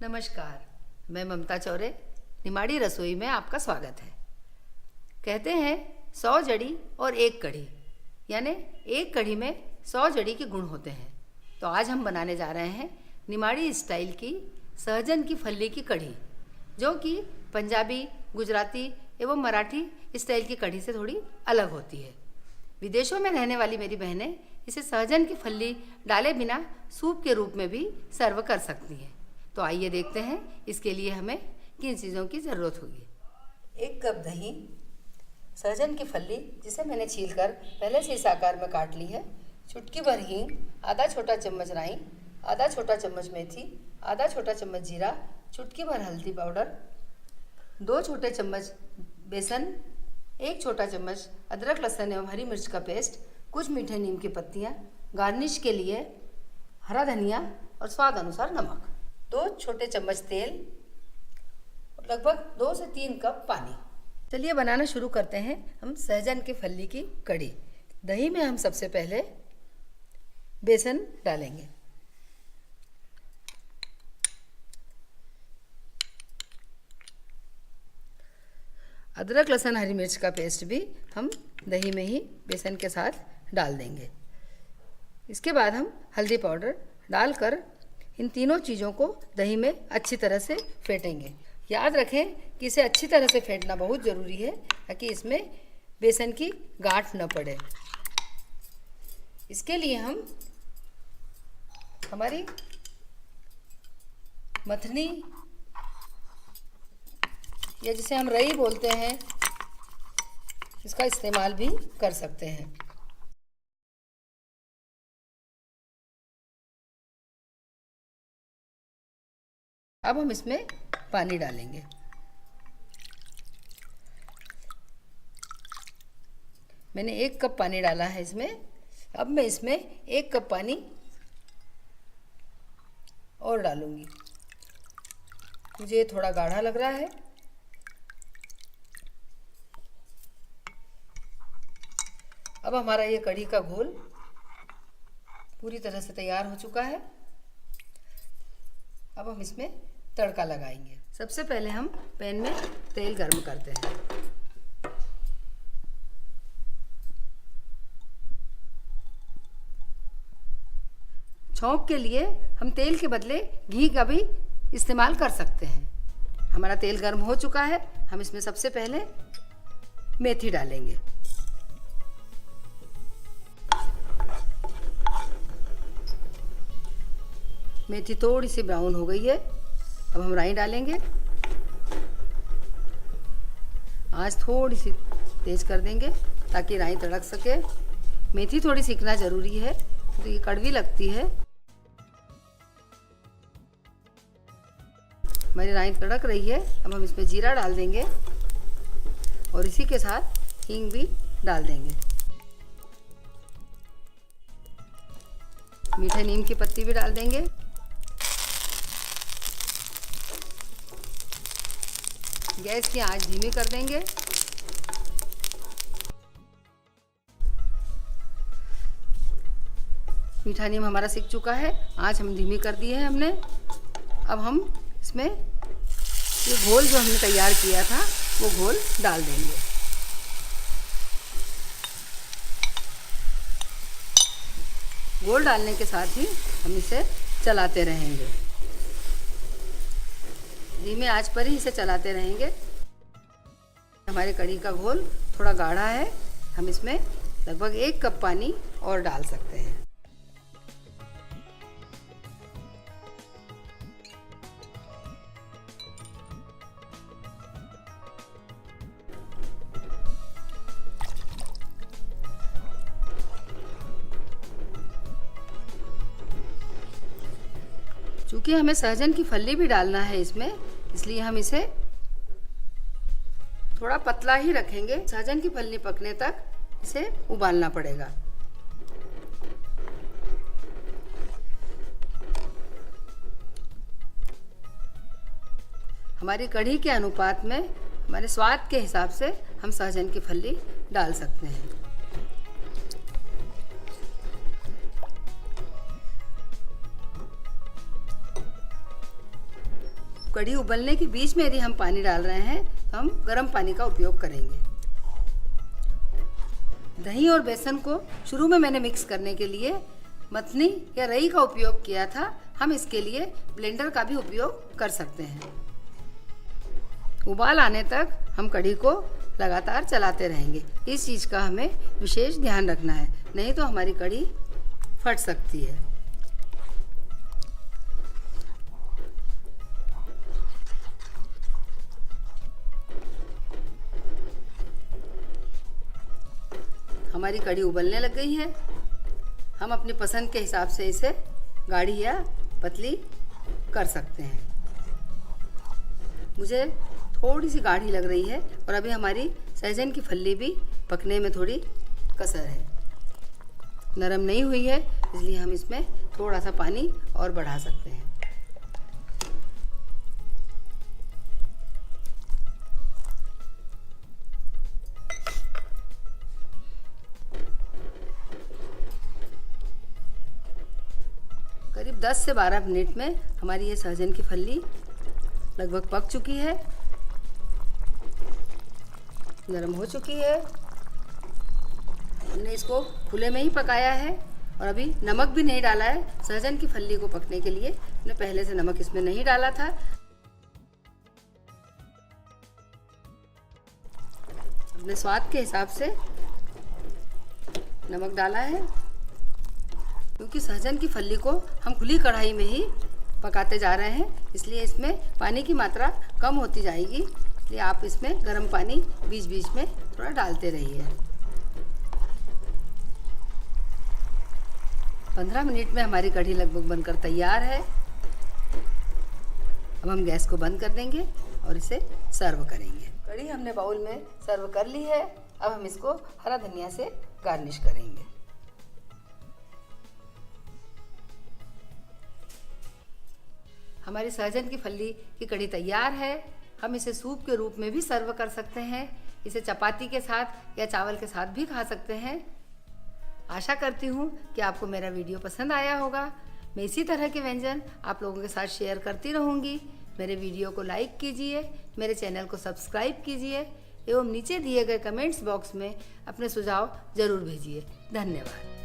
नमस्कार, मैं ममता चौरे निमाड़ी रसोई में आपका स्वागत है। कहते हैं 100 जड़ी और एक कढ़ी, यानी एक कढ़ी में 100 जड़ी के गुण होते हैं। तो आज हम बनाने जा रहे हैं निमाड़ी स्टाइल की सहजन की फली की कढ़ी, जो कि पंजाबी, गुजराती एवं मराठी स्टाइल की कढ़ी से थोड़ी अलग होती है। विदेशों में रहने वाली मेरी बहनें इसे सहजन की फली डाले बिना सूप के रूप में भी सर्व कर सकती हैं। तो आइए देखते हैं इसके लिए हमें किन चीज़ों की ज़रूरत होगी। 1 कप दही, सहजन की फली जिसे मैंने छीलकर पहले से इस आकार में काट ली है, चुटकी भर हींग, आधा छोटा चम्मच राई, आधा छोटा चम्मच मेथी, आधा छोटा चम्मच जीरा, चुटकी भर हल्दी पाउडर, 2 छोटे चम्मच बेसन, 1 छोटा चम्मच अदरक लहसुन एवं हरी मिर्च का पेस्ट, कुछ मीठे नीम की पत्तियाँ, गार्निश के लिए हरा धनिया और स्वाद अनुसार नमक, 2 छोटे चम्मच तेल, लगभग 2 से 3 कप पानी। चलिए बनाना शुरू करते हैं हम सहजन की फली की कढ़ी। दही में हम सबसे पहले बेसन डालेंगे। अदरक लहसुन हरी मिर्च का पेस्ट भी हम दही में ही बेसन के साथ डाल देंगे। इसके बाद हम हल्दी पाउडर डालकर इन तीनों चीज़ों को दही में अच्छी तरह से फेंटेंगे। याद रखें कि इसे अच्छी तरह से फेंटना बहुत ज़रूरी है ताकि इसमें बेसन की गांठ न पड़े। इसके लिए हम हमारी मथनी या जिसे हम रई बोलते हैं, इसका इस्तेमाल भी कर सकते हैं। अब हम इसमें पानी डालेंगे। मैंने 1 कप पानी डाला है इसमें। अब मैं इसमें 1 कप पानी और डालूंगी। मुझे थोड़ा गाढ़ा लग रहा है। अब हमारा ये कढ़ी का घोल पूरी तरह से तैयार हो चुका है। अब हम इसमें तड़का लगाएंगे। सबसे पहले हम पैन में तेल गर्म करते हैं। छौंक के लिए हम तेल के बदले घी का भी इस्तेमाल कर सकते हैं। हमारा तेल गर्म हो चुका है। हम इसमें सबसे पहले मेथी डालेंगे। मेथी थोड़ी सी ब्राउन हो गई है। अब हम राई डालेंगे। आंच थोड़ी सी तेज कर देंगे ताकि राई तड़क सके। मेथी थोड़ी सीखना ज़रूरी है, तो ये कड़वी लगती है। हमारी राई तड़क रही है। अब हम इसमें जीरा डाल देंगे और इसी के साथ हींग भी डाल देंगे। मीठे नीम की पत्ती भी डाल देंगे। गैस की आंच धीमी कर देंगे। मीठा नीम हमारा सिक चुका है। आंच हम धीमी कर दी है हमने। अब हम इसमें ये घोल जो हमने तैयार किया था वो घोल डाल देंगे। घोल डालने के साथ ही हम इसे चलाते रहेंगे। धीमे आंच पर ही इसे चलाते रहेंगे। हमारे कढ़ी का घोल थोड़ा गाढ़ा है। हम इसमें लगभग 1 कप पानी और डाल सकते हैं। चूँकि हमें सहजन की फली भी डालना है इसमें, इसलिए हम इसे थोड़ा पतला ही रखेंगे। सहजन की फली पकने तक इसे उबालना पड़ेगा। हमारी कढ़ी के अनुपात में हमारे स्वाद के हिसाब से हम सहजन की फली डाल सकते हैं। कढ़ी उबलने के बीच में यदि हम पानी डाल रहे हैं तो हम गर्म पानी का उपयोग करेंगे। दही और बेसन को शुरू में मैंने मिक्स करने के लिए मथनी या रई का उपयोग किया था। हम इसके लिए ब्लेंडर का भी उपयोग कर सकते हैं। उबाल आने तक हम कढ़ी को लगातार चलाते रहेंगे। इस चीज़ का हमें विशेष ध्यान रखना है, नहीं तो हमारी कढ़ी फट सकती है। हमारी कढ़ी उबलने लग गई है। हम अपनी पसंद के हिसाब से इसे गाढ़ी या पतली कर सकते हैं। मुझे थोड़ी सी गाढ़ी लग रही है और अभी हमारी सहजन की फली भी पकने में थोड़ी कसर है, नरम नहीं हुई है, इसलिए हम इसमें थोड़ा सा पानी और बढ़ा सकते हैं। करीब 10 से 12 मिनट में हमारी ये सहजन की फली लगभग पक चुकी है, नरम हो चुकी है। हमने इसको खुले में ही पकाया है और अभी नमक भी नहीं डाला है। सहजन की फली को पकने के लिए हमने पहले से नमक इसमें नहीं डाला था। अपने स्वाद के हिसाब से नमक डाला है, क्योंकि सहजन की फली को हम खुली कढ़ाई में ही पकाते जा रहे हैं, इसलिए इसमें पानी की मात्रा कम होती जाएगी। इसलिए आप इसमें गर्म पानी बीच बीच में थोड़ा डालते रहिए। 15 मिनट में हमारी कढ़ी लगभग बनकर तैयार है। अब हम गैस को बंद कर देंगे और इसे सर्व करेंगे। कढ़ी हमने बाउल में सर्व कर ली है। अब हम इसको हरा धनिया से गार्निश करेंगे। हमारी सहजन की फली की कढ़ी तैयार है। हम इसे सूप के रूप में भी सर्व कर सकते हैं। इसे चपाती के साथ या चावल के साथ भी खा सकते हैं। आशा करती हूँ कि आपको मेरा वीडियो पसंद आया होगा। मैं इसी तरह के व्यंजन आप लोगों के साथ शेयर करती रहूँगी। मेरे वीडियो को लाइक कीजिए, मेरे चैनल को सब्सक्राइब कीजिए एवं नीचे दिए गए कमेंट्स बॉक्स में अपने सुझाव ज़रूर भेजिए। धन्यवाद।